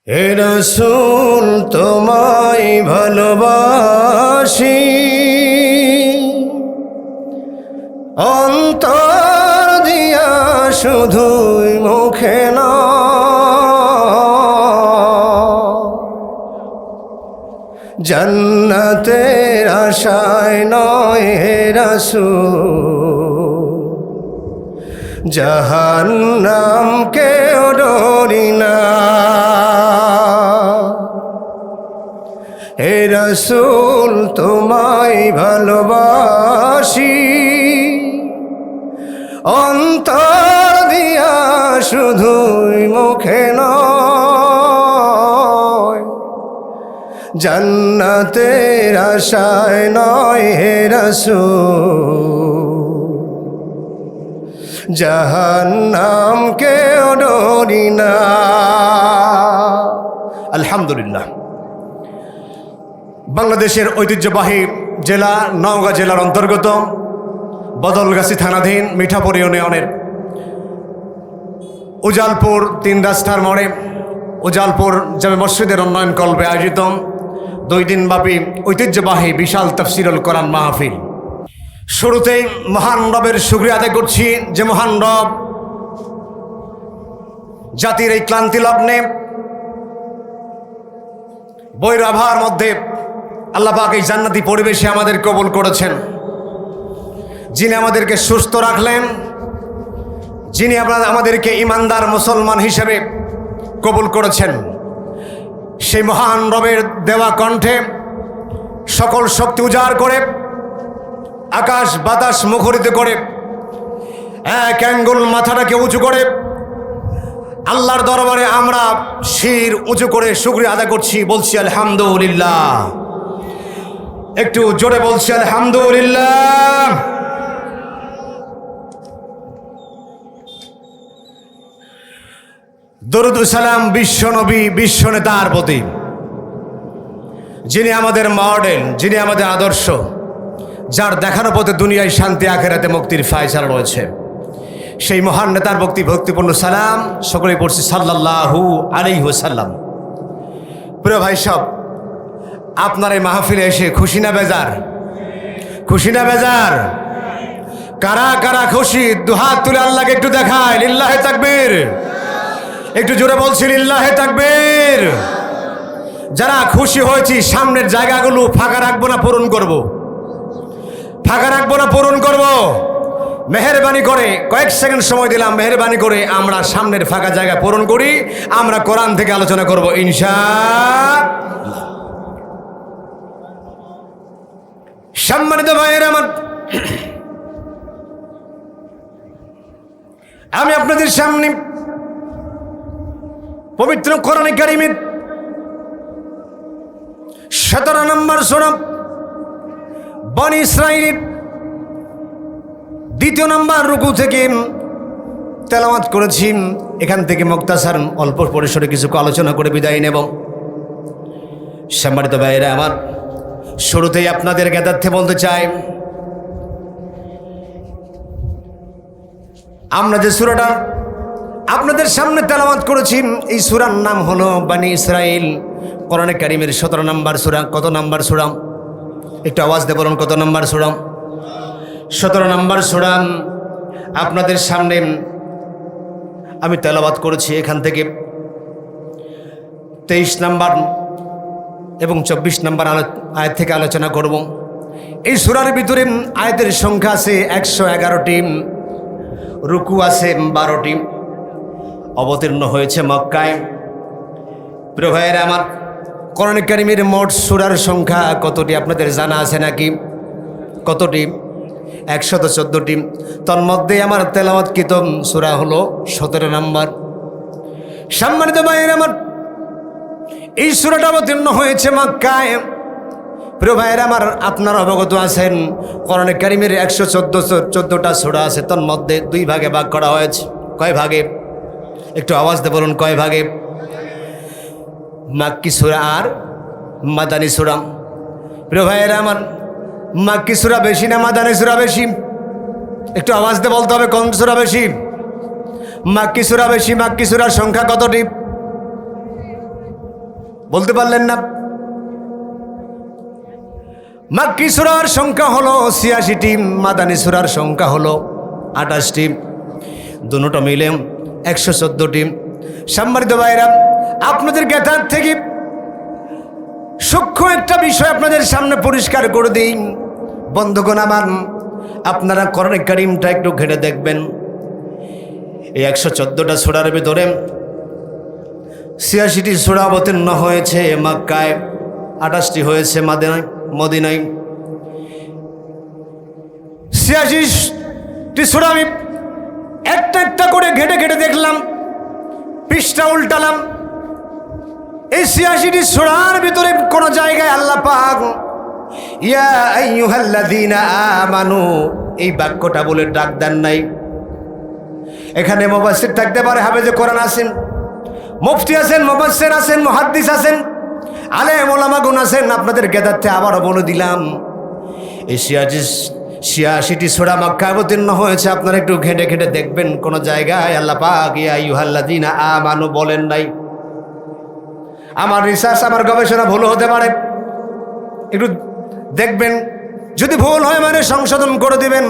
হে রাসূল তোমায় ভালোবাসি, অন্তর দিয়া শুধুই মুখে না, জান্নাতের আশায় নয় হে রাসূল, জাহান্নাম কেও ডরি না। হে রাসূল তোমায় ভালোবাসি, অন্তর দিয়া শুধুই মুখে নয়, জান্নাতের আশায় নয় হে রাসূল, জাহান্নাম কেও ডরি না। আলহামদুলিল্লাহ, বাংলাদেশের ঐতিহ্যবাহী জেলা নওগাঁ জেলার অন্তর্গত বদলগাছি থানাধীন মিঠাপুর ইউনিয়নের উজালপুর ৩ রাস্তার মোড়ে উজালপুর জামে মসজিদের উন্নয়ন কল্পে আয়োজিত 2 দিনব্যাপী ঐতিহ্যবাহী বিশাল তাফসীরুল কোরআন মাহফিল। শুরুতেই মহান রবের শুকরিয়া আদায় করছি যে মহান রব জাতির এই ক্লান্তি লগ্নে বৈরাভার মধ্যে আল্লাহ পাক এই জান্নাতি পরিবেশে আমাদের কবুল করেছেন, যিনি আমাদেরকে সুস্থ রাখলেন, যিনি আমাদেরকে ইমানদার মুসলমান হিসেবে কবুল করেছেন। সেই মহান রবের দেওয়া কণ্ঠে সকল শক্তি উজাড় করে আকাশ বাতাস মুখরিত করে এক অ্যাঙ্গুল মাথাটাকে উঁচু করে আল্লাহর দরবারে আমরা শির উঁচু করে শুকরিয়া আদায় করছি, বলছি আলহামদুলিল্লাহ। একটু জোরে বলছি আলহামদুলিল্লাহ। দরুদ ও সালাম বিশ্বনবী বিশ্বনেতার প্রতি, যিনি আমাদের মডেল, যিনি আমাদের আদর্শ, যার দেখানো পথে দুনিয়ায় শান্তি আখেরাতে মুক্তির ফায়সালা রয়েছে, সেই মহান নেতার ভক্তিপূর্ণ সালাম সকলেই পড়ছি সাল্লাল্লাহু আলাইহি ওয়াসাল্লাম। প্রিয় ভাই সব, আপনার এই মাহফিলে এসে খুশি না বেজার? খুশি না বেজার? কারা কারা খুশি দুহাত তুলে আল্লাহকে একটু দেখায়, লিল্লাহে তাকবীর। একটু জোরে বলছি লিল্লাহে তাকবীর। যারা খুশি হয়েছি সামনের জায়গাগুলো ফাঁকা রাখবো না, পূরণ করব। ফাঁকা রাখবো না, পূরণ করব। মেহেরবানি করে কয়েক সেকেন্ড সময় দিলাম, মেহেরবানি করে আমরা সামনের ফাঁকা জায়গা পূরণ করি। আমরা কোরআন থেকে আলোচনা করব ইনশাআল্লাহ। সম্মানিত ভাইয়েরা আমার, আমি আপনাদের সামনে পবিত্র কোরআনে কারিমের 17 নম্বর সূরা বনী ইসরাঈলের 2 নম্বর রুকু থেকে তেলাওয়াত করেছি। এখান থেকে মুক্তাসার অল্প পরিসরে কিছু আলোচনা করে বিদায় নেব। সম্মানিত ভাইয়েরা আমার, শুরুতেই আপনাদের জ্ঞাতার্থে বলতে চাই, আমরা যে সূরাটা আপনাদের সামনে তেলাওয়াত করেছি, এই সূরার নাম হলো বনী ইসরাঈল। কোরআনে কারিমের 17 নম্বর সূরা। কত নম্বর সূরা? একটু আওয়াজ দিয়ে বলুন, কত নম্বর সূরা? 17 নম্বর সূরা আপনাদের সামনে আমি তেলাওয়াত করেছি। এখান থেকে 23 নম্বর এবং 24 নম্বর আয়াত থেকে আলোচনা করব। এই সূরার ভিতরে আয়াতের সংখ্যা আছে 111টি, রুকু আছে 12টি, অবতীর্ণ হয়েছে মক্কায়। প্রিয় ভাইয়েরা আমার, কোরআন কারিমের মোট সূরার সংখ্যা কতটি আপনাদের জানা আছে নাকি? কতটি? 114টি। তন্মধ্যে আমার তেলাওয়াতকৃত সূরা হলো 17 নম্বর। সম্মানিত ভাইয়েরা আমার, এই সূরাটা অবতীর্ণ হয়েছে মক্কায়। প্রিয় ভাইয়েরা আমার, আপনারা অবগত আছেন কোরআন কারিমের 114টা সূরা আছে, তন্মধ্যে 2 ভাগে ভাগ করা হয়েছে। কয় ভাগে? একটু আওয়াজ দিয়ে বলুন, কয় ভাগে? মাক্কি সূরা আর মাদানী সূরা। প্রিয় ভাইয়েরা আমার, মাক্কি সূরা বেশি না মাদানী সূরা বেশি? একটু আওয়াজ দিয়ে বলতে হবে কোন সূরা বেশি। মাক্কি সূরা বেশি। মাক্কি সূরার সংখ্যা কতটি? বলতে পারলেন না? মাক্কি সূরার সংখ্যা হলো ৮৬টি, মাদানী সূরার সংখ্যা হলো ২৮টি, দুটো মিলে ১১৪টি। সম্মানিত ভাইরা, আপনাদের জ্ঞাতার থেকে সূক্ষ্ম একটা বিষয় আপনাদের সামনে পরিষ্কার করে দিই। বন্ধুগণ আমার, আপনারা কোরআন কারীমটা একটু ঘেটে দেখবেন। এই ১১৪টা সূরার ভিতরে ৮৬টি সূরা অবতীর্ণ হয়েছে মক্কায়, ২৮টি হয়েছে মদিনায়। ৮৬টি সূরা আমি একটা একটা করে ঘেটে ঘেটে দেখলাম, পৃষ্ঠা উল্টালাম। এই ৮৬টি সূরার ভিতরে কোন জায়গায় আল্লাহ পাক ইয়া আইয়ুহাল্লাযীনা আমানু এই বাক্যটা বলে ডাক দেন নাই। এখানে মুফাসসির থাকতে পারে, হাফেজে কোরআন আছেন, মুফতি আছেন, মুফাসসির আছেন, মুহাদ্দিস আছেন, আলেম ওলামাগুন আছেন। আপনাদের জ্ঞাতার্থে আবারও বলে দিলাম, এই ৮৬টি সূরা মক্কায় অবতীর্ণ হয়েছে। আপনারা একটু ঘেঁটে ঘেঁটে দেখবেন, কোন জায়গায় আল্লাহ পাক ইয়া আইয়ুহাল্লাযীনা আমানু বলেন নাই। আমার রিসার্চ, আমার গবেষণা ভুল হতে পারে, একটু দেখবেন। যদি ভুল হয় মানে সংশোধন করে দিবেন।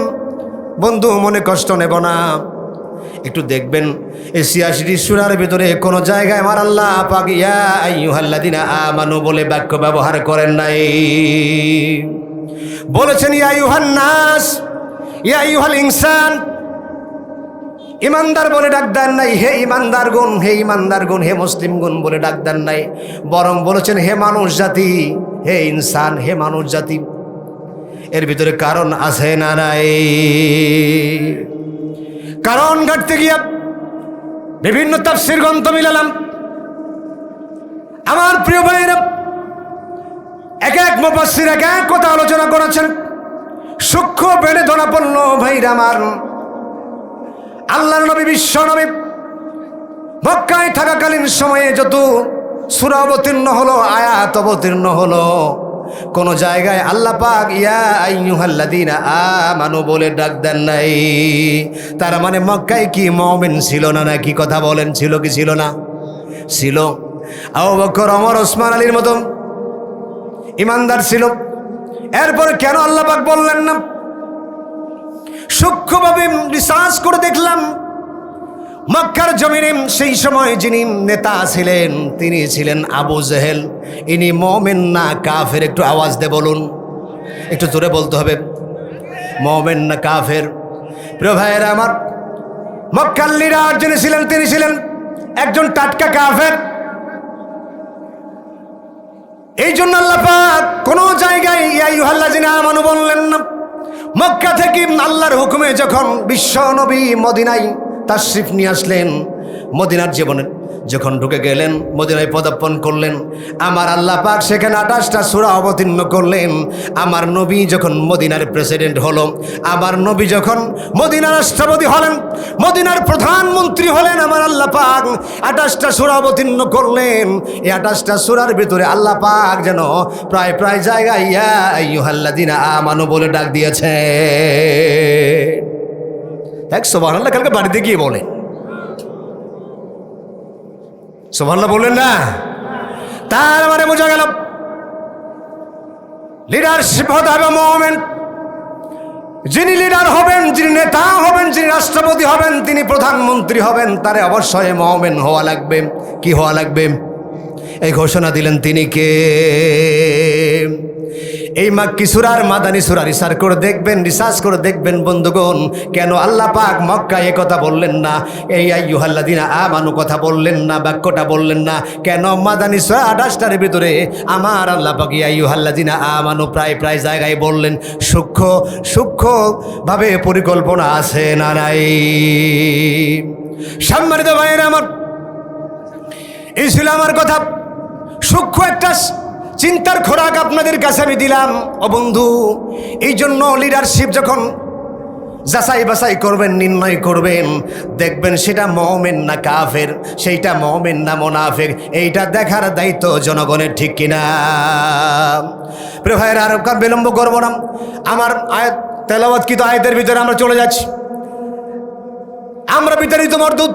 বন্ধু, মনে কষ্ট নেব না, একটু দেখবেন। এই ৮৬টি সূরার ভিতরে কোন জায়গায় আমার আল্লাহ পাক ইয়া আইয়ুহাল্লাযীনা আমানু বলে বাক্য ব্যবহার করেন নাই। বলেছেন ইয়া আইয়ুহান নাস, ইয়া আইয়ুহাল ইনসান। ইমানদার বলে ডাক দেন নাই, হে ইমানদার গুণ, হে ইমানদার গুণ, হে মুসলিম গুণ বলে ডাক দেন নাই। বরং বলেছেন হে মানুষ জাতি, হে ইনসান, হে মানুষ জাতি। এর ভিতরে কারণ আছে না নাই? কারণ ঘাটতে গিয়া বিভিন্ন তাফসীর গ্রন্থ মিলালাম। আমার প্রিয় ভাইরা, এক এক মুফাসসির এক এক কথা আলোচনা করেছেন। সূক্ষ্ম বেড়ে ধরা পড়ল ভাইরা আমার, আল্লাহর নবী, বিশ্ব নবী মক্কায় থাকাকালীন সময়ে যত সূরা অবতীর্ণ হলো, আয়াত অবতীর্ণ হলো, কোন জায়গায় আল্লাহ পাক ইয়া আইয়ুহাল্লাযীনা আমানু বলে ডাক দেন নাই। তার মানে মক্কায় কি মুমিন ছিল না? নাকি কথা বলেন, ছিল কি ছিল না? ছিল। আবু বকর, ওমর, ওসমান, আলীর মতো ইমানদার ছিল। এরপরে কেন আল্লাহ পাক বললেন না? সূক্ষ্মভাবে রিসার্চ করে দেখলাম, মক্কার জমিনে সেই সময় যিনি নেতা ছিলেন তিনি ছিলেন আবু জেহেল। ইনি মুমিন না কাফের? একটু আওয়াজ দে বলুন, একটু জোরে বলতে হবে। মুমিন না কাফের? প্রিয় ভাইয়েরা আমার, মক্কার লিডার যিনি ছিলেন তিনি ছিলেন একজন টাটকা কাফের। এই জন্য আল্লাহ পাক কোন জায়গায় ইয়া আইয়ুহাল্লাযীনা আমানু বললেন না। মক্কা থেকে আল্লাহর হুকুমে যখন বিশ্ব নবী মদিনায় তাশরিফ নিয়ে আসলেন, মদিনার জীবনে যখন ঢুকে গেলেন, মদিনায় পদার্পণ করলেন, আমার আল্লাহ পাক সেখানে ২৮টা সূরা অবতীর্ণ করলেন। আমার নবী যখন মদিনার প্রেসিডেন্ট হলো, আমার নবী যখন মদিনার রাষ্ট্রপতি হলেন, মদিনার প্রধানমন্ত্রী হলেন, আমার আল্লাহ পাক ২৮টা সূরা অবতীর্ণ করলেন। এই ২৮টা সূরার ভিতরে আল্লাহ পাক যেন প্রায় প্রায় জায়গায় ইয়া আইয়ুহাল্লাযীনা আমানু বলে ডাক দিয়েছে। এক সুবহানাল্লাহ কালকে বাড়িতে গিয়ে বলে, সুবহানাল্লাহ বললেন না? তার মানে বোঝা গেল লিডারশিপ হতে হবে মুমিন। যিনি লিডার হবেন, যিনি নেতা হবেন, যিনি রাষ্ট্রপতি হবেন, তিনি প্রধানমন্ত্রী হবেন, তারে অবশ্যই মুমিন হওয়া লাগবে। কি হওয়া লাগবে? এই ঘোষণা দিলেন তিনি কে? এই মাক্কি সূরার মাদানী সূরা রিসার্চ করে দেখবেন বন্ধুগণ, কেন আল্লাহ পাক মক্কায় কথা বললেন না, এই আইয়ুহাল্লাযীনা আমানু কথা বললেন না, বাক্যটা বললেন না? কেন মাদানী সূরা ২৮টার ভিতরে আমার আল্লাহ পাক ইয়া আইয়ুহাল্লাযীনা আমানু প্রায় প্রায় জায়গায় বললেন? সূক্ষ্মভাবে পরিকল্পনা আছে না নাই? সম্মানিত ভাইয়েরা আমার, এই ছিল আমার কথা। সূক্ষ্ম একটা চিন্তার খোরাক আপনাদের কাছে আমি দিলাম ও বন্ধু। এই জন্য লিডারশিপ যখন যাচাই বাছাই করবেন, নির্ণয় করবেন, দেখবেন সেটা মুমিন না কাফের, সেইটা মুমিন না মুনাফিক, এইটা দেখার দায়িত্ব জনগণের, ঠিক কিনা? প্রিয় ভাইয়েরা, আর বিলম্ব করবো না। আমার আয়াত তেলাওয়াতকৃত আয়াতের ভিতরে আমরা চলে যাচ্ছি। আমরা বিতাড়িত মরদুদ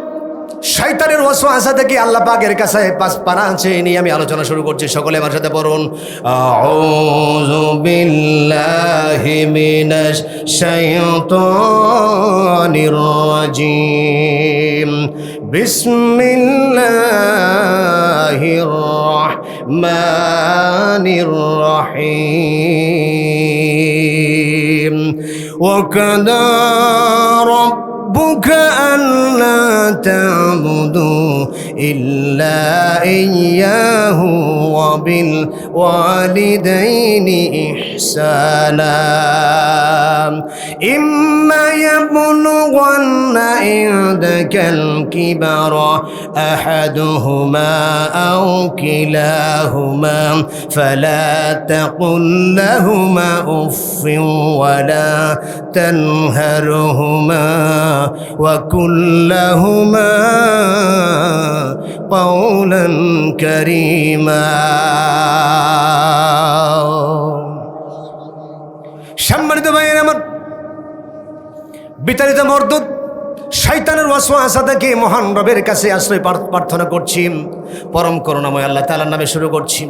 শয়তানের ওয়াসওয়াসা থেকে আল্লাহ পাকের কাছে পানা চেয়ে নিয়ে আমি আলোচনা শুরু করছি। সকলে আমার সাথে পড়ুন, আউযু বিল্লাহি মিনাশ শাইতানির রাজিম, বিসমিল্লাহির রাহমানির রাহিম। ওয়াকাদা ربك ألا تعبدوا إلا إياه وبالوالدين إحسانا إما يبلغن عندك الكبر أحدهما أو كلاهما فلا تقل لهما أف ولا تنهرهما وقل لهما قولا كريما। সম্মানিত ভাইয়েরা আমার, বিতাড়িত মরদুদ শয়তানের ওয়াসওয়াসা থেকে মহান রবের কাছে আশ্রয় প্রার্থনা করছি। পরম করুণাময় আল্লাহ তাআলার নামে শুরু করছি।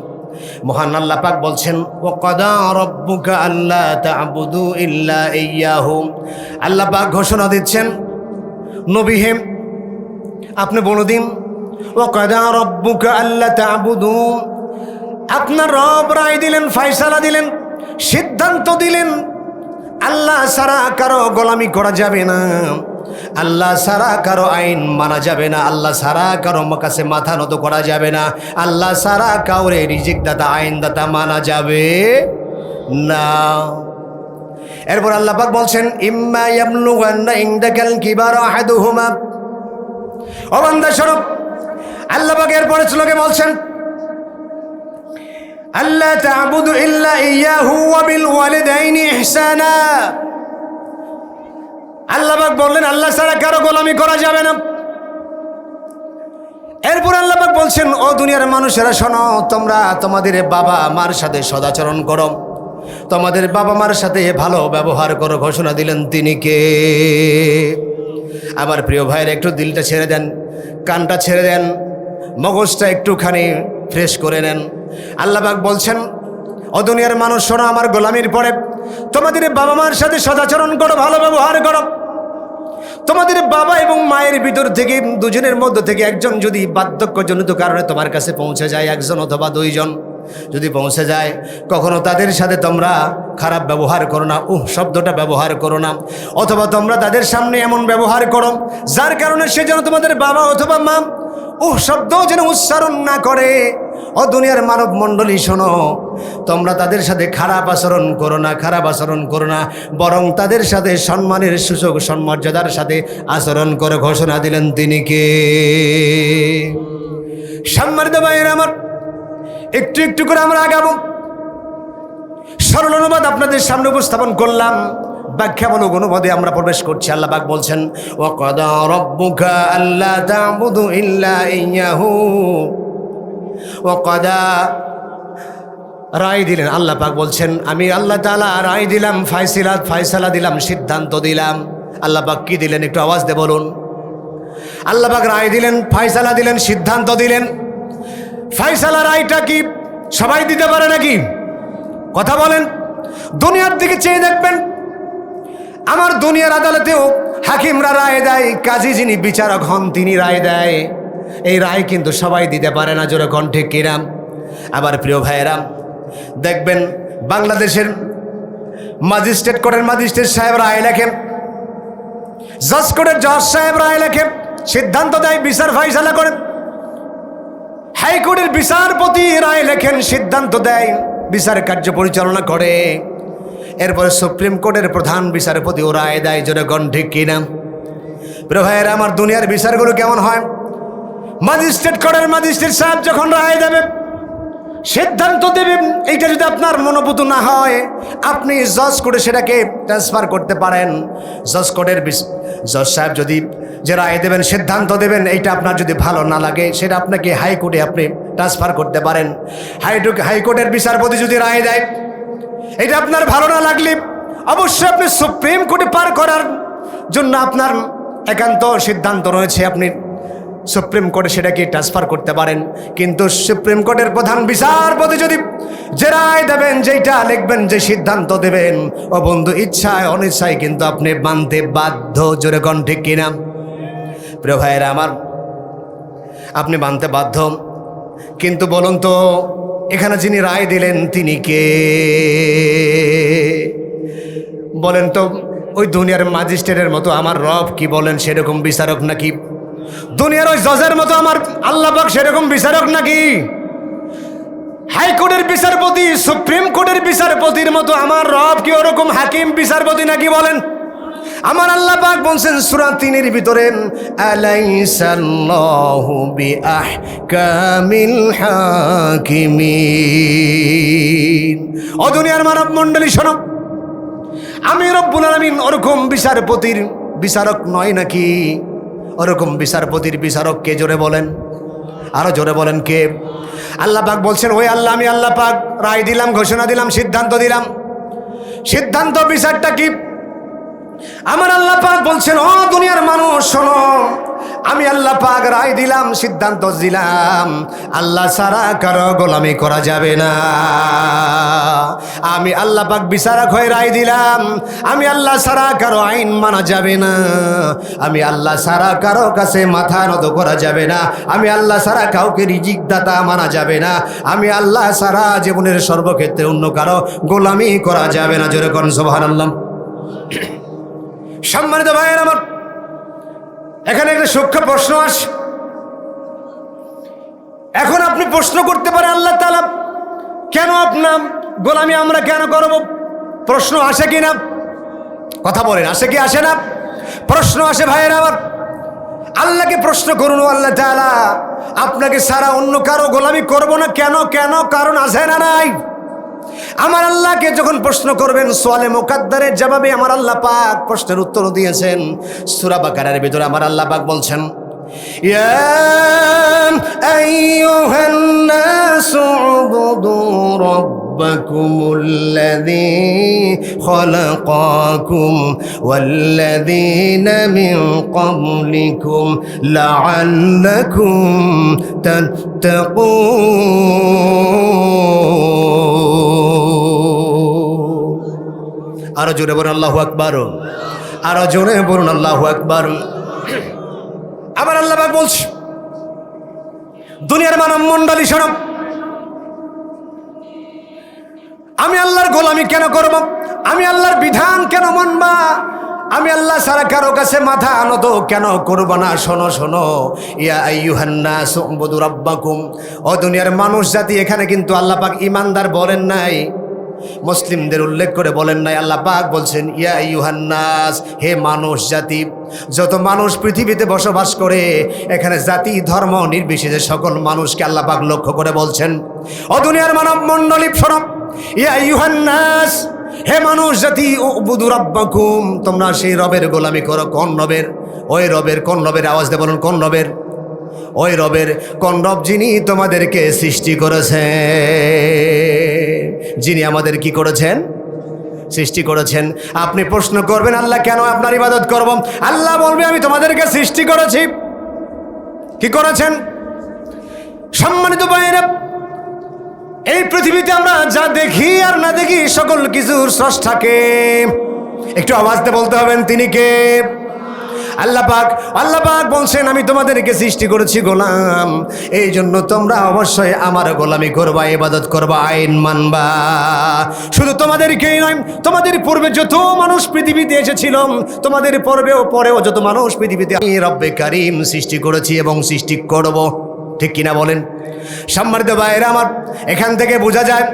মহান আল্লাহ পাক বলছেন, ওয়াকাদা রাব্বুকা আল্লা তা'বুদু ইল্লা ইয়্যাহু। আল্লাহ পাক ঘোষণা দিচ্ছেন, নবী হে আপনি বলে দিন, ওয়াকাদা রাব্বুকা আল্লা তা'বুদু, আপনার রব রায় দিলেন, ফয়সালা দিলেন, সিদ্ধান্ত দিলেন আল্লাহ ছাড়া কারো গোলামি করা যাবে না, আল্লাহ ছাড়া কারো আইন মানা যাবে না, আল্লাহ ছাড়া কারো কাছে মাথা নত করা যাবে না, আল্লাহ ছাড়া কাউরে রিজিক দাতা আইন দাতা মানা যাবে না। এরপর আল্লাহ পাক বলছেন, ইম্মা ইয়াবলুগান্না ইনদাকাল কিবারা আহাদুহুমা। ও বান্দা শোনো, আল্লাহ পাক এরপরে শ্লোকে বলছেন, আল্লা তা'বুদু ইল্লা ইয়্যাহু ওয়া বিল ওয়ালিদাইনি ইহসানা। আল্লাহ পাক বললেন আল্লাহ ছাড়া কারো গোলামি করা যাবে না। এরপর আল্লাহ পাক বলছেন, ও দুনিয়ার মানুষেরা শোনো, তোমরা তোমাদের বাবা মার সাথে সদাচরণ করো, তোমাদের বাবা মার সাথে ভালো ব্যবহার করো। ঘোষণা দিলেন তিনি কে? আমার প্রিয় ভাইয়ের একটু দিলটা ছেড়ে দেন, কানটা ছেড়ে দেন, মগজটা একটুখানি ফ্রেশ করে নেন। আল্লাহ পাক বলছেন, ও দুনিয়ার মানুষ শোনো, আমার গোলামির পরে তোমাদের বাবা মার সাথে সদাচরণ করো, ভালো ব্যবহার করো। তোমাদের বাবা এবং মায়ের ভিতর থেকে দুজনের মধ্যে থেকে একজন যদি বার্ধক্যজনিত কারণে তোমার কাছে পৌঁছে যায়, একজন অথবা দুইজন যদি পৌঁছে যায়, কখনো তাদের সাথে তোমরা খারাপ ব্যবহার করো না, শব্দটা ব্যবহার করো না, অথবা তোমরা তাদের সামনে এমন ব্যবহার করো যার কারণে সে যেন তোমাদের বাবা অথবা মা শব্দও যেন উচ্চারণ না করে। ও দুনিয়ার মানব মণ্ডলী শোনো, তোমরা তাদের সাথে খারাপ আচরণ করো না, খারাপ আচরণ করো না, বরং তাদের সাথে সম্মানের সুযোগ সম্মর্যাদার সাথে আচরণ করে। ঘোষণা দিলেন তিনি কে? সম্মানিত ভাইয়েরা আমার, একটু একটু করে আমরা আগাবো। সরল অনুবাদ আপনাদের সামনে উপস্থাপন করলাম, ব্যাখ্যামূলক অনুবাদে আমরা প্রবেশ করছি। আল্লাহ পাক বলছেন, ওয়াকাদা রাব্বুকা আল্লা তা'বুদু ইল্লা ইয়্যাহু। ওয়াকাদা রায় দিলেন, আল্লাহ পাক বলছেন আমি আল্লাহ তাআলা রায় দিলাম, ফয়সালা দিলাম, সিদ্ধান্ত দিলাম। আল্লাহ পাক কি দিলেন একটু আওয়াজ দিয়ে বলুন। আল্লাহ পাক রায় দিলেন, ফয়সালা দিলেন, সিদ্ধান্ত দিলেন। ফয়সালা রায়টা কি সবাই দিতে পারে নাকি? কথা বলেন। দুনিয়ার দিকে চেয়ে দেখবেন, আমার দুনিয়ার আদালতেও হাকিমরা রায় দেয়, কাজী যিনি বিচারক হন তিনি রায় দেয়। এই রায় কিন্তু সবাই দিতে পারে না, জোরে কণ্ঠে কিরাম। আবার প্রিয় ভাইয়েরা দেখবেন, বাংলাদেশের ম্যাজিস্ট্রেট কোর্টের ম্যাজিস্ট্রেট সাহেব রায় লেখেন, জজ কোর্টের জজ সাহেব রায় লেখেন, সিদ্ধান্ত দেয়, বিচার ফয়সালা করেন। হাইকোর্টের বিচারপতি রায় লেখেন, সিদ্ধান্ত দেয়, বিচার কার্য পরিচালনা করে। এরপরে সুপ্রিম কোর্টের প্রধান বিচারপতি ও রায় দেয়, জোরে কণ্ঠে কিনা। প্রিয় ভাইয়েরা আমার, দুনিয়ার বিচারগুলো কেমন হয়? ম্যাজিস্ট্রেট কোর্টের ম্যাজিস্ট্রেট সাহেব যখন রায় দেবে, সিদ্ধান্ত দেবে, এইটা যদি আপনার মনোপুত না হয়, আপনি জজ কোর্টে সেটাকে ট্রান্সফার করতে পারেন। জজ কোর্টের জজ সাহেব যদি যে রায় দেবেন, সিদ্ধান্ত দেবেন, এইটা আপনার যদি ভালো না লাগে, সেটা আপনাকে হাইকোর্টে আপনি ট্রান্সফার করতে পারেন। হাইকোর্টের বিচারপতি যদি রায় দেয়, এটা আপনার ভালো না লাগলে অবশ্যই আপনি সুপ্রিম কোর্টে পার করার জন্য আপনার একান্ত সিদ্ধান্ত রয়েছে, আপনি সুপ্রিম কোর্টে সেটাকে ট্রান্সফার করতে পারেন, কিন্তু সুপ্রিম কোর্টের প্রধান বিচারপতি যদি যে রায় দেবেন, যেটা লিখবেন, যে সিদ্ধান্ত দেবেন, ও বন্ধু ইচ্ছায় অনিচ্ছায় কিন্তু আপনি মানতে বাধ্য। জোরে কোন ঠিক কিনা? প্রিয় ভাইয়েরা আমার, আপনি মানতে বাধ্য। কিন্তু বলুন তো, এখানে যিনি রায় দিলেন তিনি কে? বলেন তো, ওই দুনিয়ার ম্যাজিস্ট্রেটের মতো আমার রব কি বলেন সেরকম বিচারক নাকি? দুনিয়ার ওই জজের মতো আমার আল্লাহ পাক সেরকম বিচারক নাকি? হাইকোর্টের বিচারপতি, সুপ্রিম কোর্টের বিচারপতির মতো আমার রব কি ওরকম হাকিম বিচারপতি নাকি? বলেন। আমার আল্লাহ পাক বলছেন সূরা ৩-এর ভিতরে, আলাইসাল্লাহু বিআহকামিল হাকিমিন। ও দুনিয়ার মানব মণ্ডলী শোনো, আমি রব্বুল আলামিন ওরকম বিচারপতির বিচারক নয় নাকি? ওরকম বিচারপতির বিচারক কে? জোরে বলেন, আরো জোরে বলেন কে? আল্লাহ পাক বলছেন, ওই আল্লাহ, আমি আল্লাহ পাক রায় দিলাম, ঘোষণা দিলাম, সিদ্ধান্ত দিলাম। সিদ্ধান্ত বিচারটা কি? আমার আল্লাহ পাক বলছেন, ও দুনিয়ার মানুষ শোনো, আমি আল্লাহ পাক রায় দিলাম, সিদ্ধান্ত দিলাম, আল্লাহ ছাড়া কারো গোলামি করা যাবে না। আমি আল্লাহ পাক বিচারক হয়ে রায় দিলাম, আমি আল্লাহ ছাড়া কারো আইন মানা যাবে না, আমি আল্লাহ ছাড়া কারো কাছে মাথা নত করা যাবে না, আমি আল্লাহ ছাড়া কাউকে রিজিক দাতা মানা যাবে না, আমি আল্লাহ ছাড়া জীবনের সর্বক্ষেত্রে অন্য কারো গোলামি করা যাবে না। জোরে করুন সুবহানাল্লাহ। সম্মানিত ভাইয়ের আমার, এখানে একটা সূক্ষ্ম প্রশ্ন আসে। এখন আপনি প্রশ্ন করতে পারেন, আল্লাহ তাআলা কেন আপনার গোলামি আমরা কেন করব? প্রশ্ন আসে কি না? কথা বলেন, আসে কি আসে না? প্রশ্ন আসে ভাইয়ের আমার। আল্লাহকে প্রশ্ন করুন, আল্লাহ তাআলা আপনাকে ছাড়া অন্য কারো গোলামি করব না কেন? কেন কারণ আছে না নাই? আমার আল্লাহকে যখন প্রশ্ন করবেন, সোয়ালে মুকাদ্দারের জবাবে আমার আল্লাহ পাক প্রশ্নের উত্তর দিয়েছেন। সূরা বাকারার ভিতরে আমার আল্লাহ পাক বলছেন, ইয়া আইয়ুহান নাসু উবুদু রাব্বাকুমুল্লাযী খালাকাকুম ওয়াল্লাযীনা মিন ক্বাবলিকুম লাআল্লাকুম তাত্তাকুন। আরো জোরে বলুন আল্লাহু আকবার, আরো জোরে বলুন আল্লাহু আকবার। আমার আল্লাহ পাক বলছে, দুনিয়ার মানব মণ্ডলী শোনো, আমি আল্লাহর গোলামি কেন করব? আমি আল্লাহর বিধান কেন মানবা? আমি আল্লাহ ছাড়া কারো কাছে মাথা নত কেন করব না? শোনো শোনো, ইয়া আইয়ুহান নাস উবুদু রাব্বাকুম। ও দুনিয়ার মানুষ জাতি, এখানে কিন্তু আল্লাহ পাক ইমানদার বলেন নাই, মুসলিমদের উল্লেখ করে বলেন নাই। আল্লাহ পাক বলছেন, ইয়া আইয়ুহান নাস, হে মানুষ জাতি। যত মানুষ পৃথিবীতে বসবাস করে, এখানে জাতি ধর্ম নির্বিশেষে সকল মানুষকে আল্লাহ পাক লক্ষ্য করে বলছেন, ও দুনিয়ার মানব মণ্ডলী শোনো, ইয়া আইয়ুহান নাস, হে মানুষ জাতি, উবুদু রাব্বাকুম, তোমরা সেই রবের গোলামি করো। কোন রবের? ওই রবের। কোন রবের? আওয়াজ দিয়ে বলুন, কোন রবের? ওই রবের। কোন রব? যিনি তোমাদেরকে সৃষ্টি করেছেন, যিনি আমাদের কি করেছেন? সৃষ্টি করেছেন। আপনি প্রশ্ন করবেন, আল্লাহ কেন আপনার ইবাদত করব? আল্লাহ বলবে, আমি তোমাদেরকে সৃষ্টি করেছি। কি করেছেন? সম্মানিত ভাইরা, এই পৃথিবীতে আমরা যা দেখি আর না দেখি, সকল কিছুর স্রষ্টাকে একটু আওয়াজ দিয়ে বলতে হবেন, তিনি কে? আল্লাহ পাক। আল্লাহ পাক বলছেন, আমি তোমাদেরকে সৃষ্টি করেছি গোলাম, এই জন্য তোমরা অবশ্যই আমার গোলামি করবা, ইবাদত করবা, আইন মানবা। শুধু তোমাদেরকেই নয়, তোমাদের পূর্বে যত মানুষ পৃথিবীতে এসেছিল, তোমাদের পরেও যত মানুষ পৃথিবীতে আমি রব্বে কারিম সৃষ্টি করেছি এবং সৃষ্টি করব। ঠিক কিনা বলেন? সম্মানিত ভাইয়েরা আমার, এখান থেকে বোঝা যায়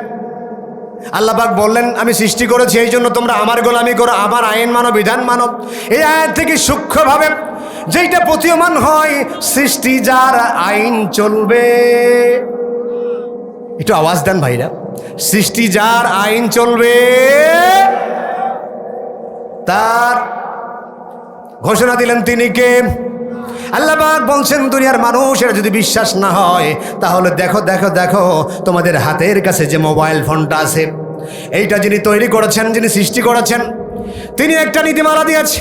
আল্লাহ পাক বললেন, আমি সৃষ্টি করেছি, এই জন্য তোমরা আমার গোলামি করো, আমার আইন মানো, বিধান মানো। এই আয়াত থেকে সূক্ষ্মভাবে যেইটা প্রতীয়মান হয়, সৃষ্টি যার আইন চলবে। একটু আওয়াজ দেন ভাইরা, সৃষ্টি যার আইন চলবে, তার ঘোষণা দিলেন তিনি কে? আল্লাহ পাক বলছেন, দুনিয়ার মানুষের যদি বিশ্বাস না হয়, তাহলে দেখো দেখো দেখো, তোমাদের হাতের কাছে যে মোবাইল ফোনটা আছে, এইটা যিনি তৈরি করেছেন, যিনি সৃষ্টি করেছেন, তিনি একটা নীতিমালা দিয়েছে।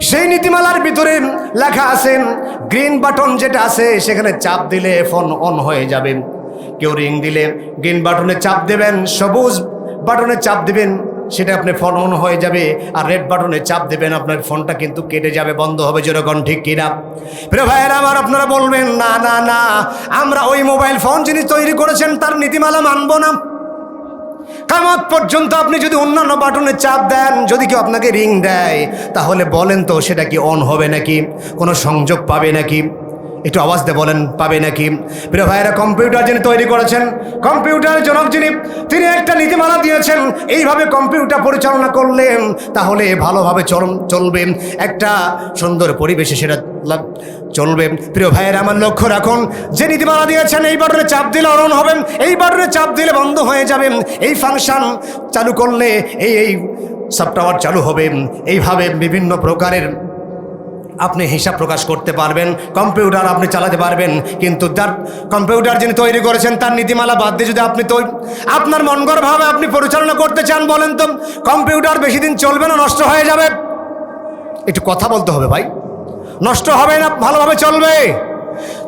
সেই নীতিমালার ভিতরে লেখা আছে গ্রিন বাটন যেটা আছে সেখানে চাপ দিলে ফোন অন হয়ে যাবে। কেউ রিং দিলে গ্রিন বাটনে চাপ দেবেন, সবুজ বাটনে চাপ দিবেন, সেটা আপনার ফোন অন হয়ে যাবে। আর রেড বাটনে চাপ দেবেন, আপনার ফোনটা কিন্তু কেটে যাবে, বন্ধ হবে। যেরকম ঠিক কিনা? প্রিয় ভাইয়েরা আমার, আপনারা বলবেন না না না, আমরা ওই মোবাইল ফোন যিনি তৈরি করেছেন তার নীতিমালা মানব না। কিয়ামত পর্যন্ত আপনি যদি অন্যান্য বাটনে চাপ দেন, যদি কেউ আপনাকে রিং দেয়, তাহলে বলেন তো সেটা কি অন হবে নাকি? কোনো সংযোগ পাবে নাকি? একটু আওয়াজ দিয়ে বলেন, পাবে নাকি? প্রিয় ভাইয়েরা, কম্পিউটার যিনি তৈরি করেছেন, কম্পিউটারের জনক যিনি, তিনি একটা নীতিমালা দিয়েছেন, এইভাবে কম্পিউটার পরিচালনা করলেন তাহলে ভালোভাবে চলবে, একটা সুন্দর পরিবেশে সেটা চলবে। প্রিয় ভাইয়েরা আমার, লক্ষ্য রাখুন, যে নীতিমালা দিয়েছেন এই বাটনে চাপ দিলে অন হবেন, এই বাটনে চাপ দিলে বন্ধ হয়ে যাবে, এই ফাংশন চালু করলে এই সফটওয়্যার চালু হবে। এইভাবে বিভিন্ন প্রকারের আপনি হিসাব প্রকাশ করতে পারবেন, কম্পিউটার আপনি চালাতে পারবেন। কিন্তু যার কম্পিউটার যিনি তৈরি করেছেন তার নীতিমালা বাদ দিয়ে যদি আপনি আপনার মন গড়ভাবে আপনি পরিচালনা করতে চান, বলেন তো কম্পিউটার বেশি দিন চলবে না নষ্ট হয়ে যাবে? একটু কথা বলতে হবে ভাই, নষ্ট হবে না ভালোভাবে চলবে?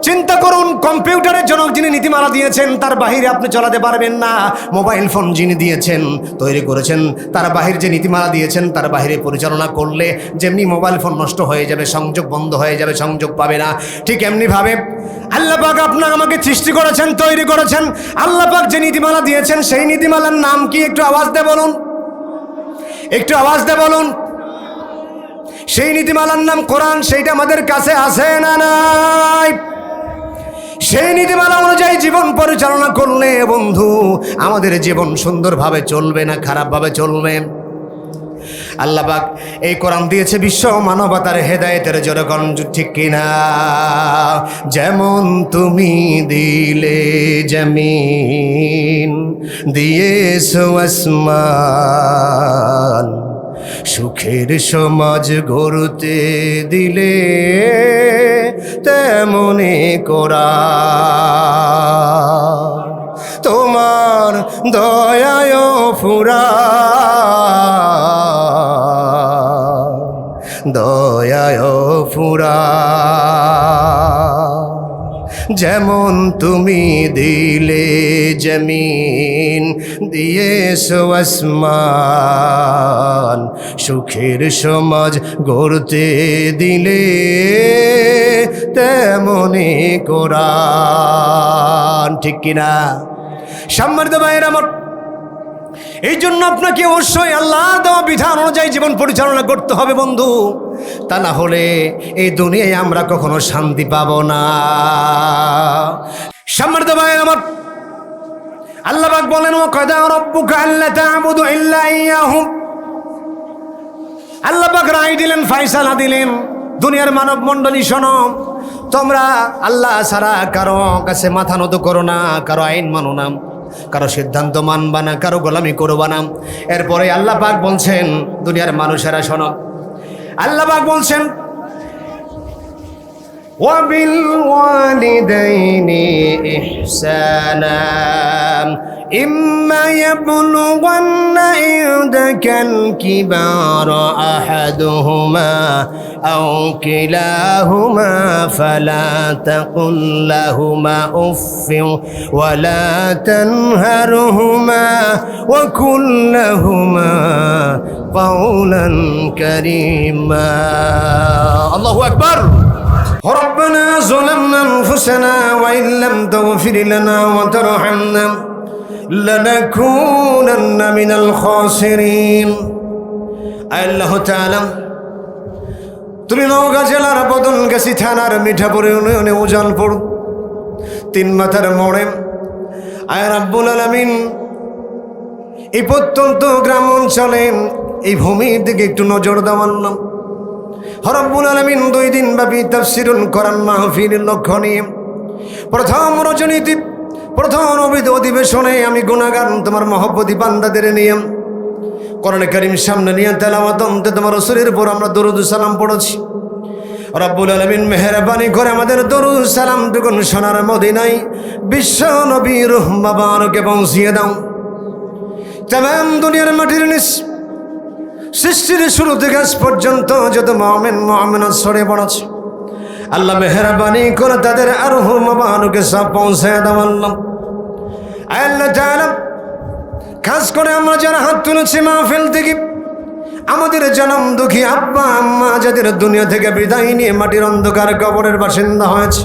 চিন্তা করুন, কম্পিউটারের জনক যিনি নীতিমালা দিয়েছেন তার বাহিরে আপনি চালাতে পারবেন না। মোবাইল ফোন যিনি দিয়েছেন, তৈরি করেছেন, তার বাহির যে নীতিমালা দিয়েছেন তার বাহিরে পরিচালনা করলে যেমনি মোবাইল ফোন নষ্ট হয়ে যাবে, সংযোগ বন্ধ হয়ে যাবে, সংযোগ পাবে না, ঠিক এমনিভাবে আল্লাহ পাক আপনাকে আমাকে সৃষ্টি করেছেন, তৈরি করেছেন। আল্লাহ পাক যে নীতিমালা দিয়েছেন সেই নীতিমালার নাম কি? একটু আওয়াজ দিয়ে বলুন, একটু আওয়াজ দিয়ে বলুন। সেই নীতিমালার নাম কোরআন। সেইটা আমাদের কাছে আছে না নাই? সেই নীতিমালা অনুযায়ী জীবন পরিচালনা করলে বন্ধু আমাদের জীবন সুন্দরভাবে চলবে না খারাপভাবে চলবে? আল্লাহ পাক এই কোরআন দিয়েছে বিশ্ব মানবতার হেদায়েতের জনগণ, ঠিক কিনা? যেমন তুমি দিলে জমিন, দিয়েছো আসমান, সুখের সমাজ গড়তে দিলে তেমনি কোরআন, তোমার দয়ায় ফুরান, দয়ায় ফুরান। যেমন তুমি দিলে জমিন, দিয়েছো আসমান, সুখের সমাজ গড়তে দিলে তেমনি কোরআন, ঠিক কিনা? সম্মানিত ভাইয়েরা আমার, এই জন্য আপনাকে অবশ্যই আল্লাহ দেওয়া বিধান অনুযায়ী জীবন পরিচালনা করতে হবে বন্ধু। তা না হলে এই দুনিয়ায় আমরা কখনো শান্তি পাবো না। সম্মানিত ভাইয়েরা আমার, আল্লাহ পাক বলেন, ওয়া কাদা রাব্বুকা আল্লা তা'বুদু ইল্লা ইয়াহু। আল্লাহ পাক রায় দিলেন, ফয়সালা দিলেন, দুনিয়ার মানব মণ্ডলী শোনো, তোমরা আল্লাহ ছাড়া কারো কাছে মাথা নত করো না, কারো আইন মানো না, কারো সিদ্ধান্ত মানবা না, কারো গোলামি করবা না। এরপরে আল্লাহ পাক বলছেন, দুনিয়ার মানুষেরা শোনো, আল্লাহ পাক বলছেন, ওয়াবিল ওয়ালিদাইনি ইহসানা ইম্মা ইয়াবলুগান্না ইনদাকাল কিবারা আহাদুহুমা আও কিলাহুমা ফালা তাকুল লাহুমা উফফিন ওয়ালা তানহারহুমা ওয়া কুল লাহুমা কাওলান কারীমা। আল্লাহু আকবার। ربنا ظلمنا أنفسنا وإن لم تغفر لنا وترحمنا لنكونن من الخاسرين। আল্লাহ তাআলা, তুমি নওগাঁ জেলার বদলগাছি থানার মিঠাপুর ইউনিয়নে উজানপুর 3 মাথার মোড়ে, আয় রাব্বুল আলামিন, এই প্রত্যন্ত গ্রাম অঞ্চলে এই ভূমির দিকে একটু নজর দেওয়ান। রব্বুল আলামিন 2 দিন ব্যাপী তাফসীরুল কোরআন মাহফিলের লক্ষ্য নিয়ে প্রথম রজনীতি, প্রথম অধিবেশনে আমি গুনাহগার তোমার মহব্বতী বান্দাদের নিয়ে কোরআন কারীম সামনে নিয়ে তেলাওয়াত অন্তে তোমার রাসূলের উপর আমরা দরুদ সালাম পড়েছি। রব্বুল আলামিন মেহেরবানি করে আমাদের দরুদ সালাম টুকুন সোনার মদিনায় বিশ্ব নবীর রূহ মুবারকে পৌঁছিয়ে দাও। তামাম দুনিয়ার মাটির নিচ সৃষ্টির শুরু থেকে আজ পর্যন্ত যত মুমিন মুমিনাত ছড়িয়ে পড়েছে, আল্লাহ মেহেরবানি করে তাদের আরহু মাবারুকে সব পৌঁছায় দাও আল্লাহ। আল্লাহ তাআলা খাস করে আমরা যারা হাত তুলেছি মাহফিল থেকে, আমাদের জনম দুঃখী আব্বা আম্মা যাদের দুনিয়া থেকে বিদায় নিয়ে মাটির অন্ধকার কবরের বাসিন্দা হয়েছে,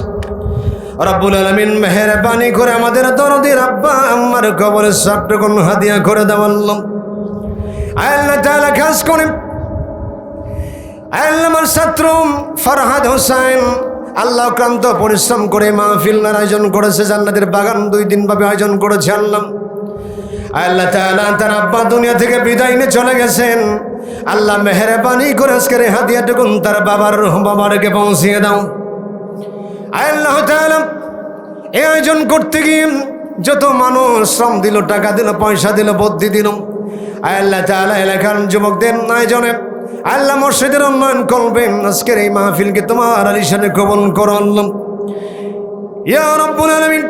রব্বুল আলামিন মেহেরবানি করে আমাদের দরদের আব্বা আম্মার কবরের সবটুকুন হাদিয়া করে দাও আল্লাহ। আল্লাহ তাআলা খাস করে আল্লাহ আমার ছাত্র ফরহাদ হোসেন আল্লাহ ক্রান্ত পরিশ্রম করে মাহফিলের আয়োজন করেছে, জান্নাতের বাগান 2 দিন ভাবে আয়োজন করেছে আল্লাহ। আল্লাহ তাআলা তার আব্বা দুনিয়া থেকে বিদায় নিয়ে চলে গেছেন, আল্লাহ মেহেরবানি করে আজকের হাদিয়াটুকুন তার বাবারকে পৌঁছিয়ে দাও। আল্লাহ তাআলা এই আয়োজন করতে গিয়ে যত মানুষ শ্রম দিল, টাকা দিল, পয়সা দিল, বুদ্ধি দিল, আল্লাহ তাআলা এলাকার যুবকদের আয়োজনে আল্লাহ মসজিদের উন্নয়ন করবেন, আজকের এই মাহফিলকে তোমার আলিশানে কবুল করো আল্লাহ। ইয়া রাব্বুল আলামিন,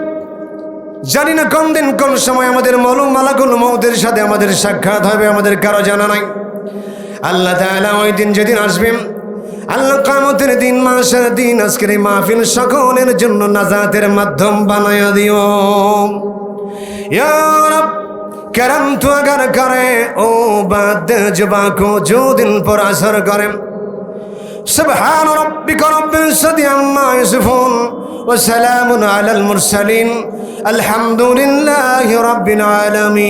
জানি না কোন দিন কোন সময় আমাদের মালাকুল মউতের সাথে আমাদের সাক্ষাৎ হবে, আমাদের কারো জানা নাই। আল্লাহ তাআলা ওই দিন যেদিন আসবেন, আল্লাহ কিয়ামতের দিন, মাশার দিন, আজকের এই মাহফিল সকলের জন্য নাজাতের মাধ্যম বানায়া দিও। ইয়া রাব, کرم تو اگر کرے او بات جبا کو جو دل پر اثر کرے. سبحان ربك رب العزة عما يصفون وسلام على المرسلين الحمد لله رب العالمين.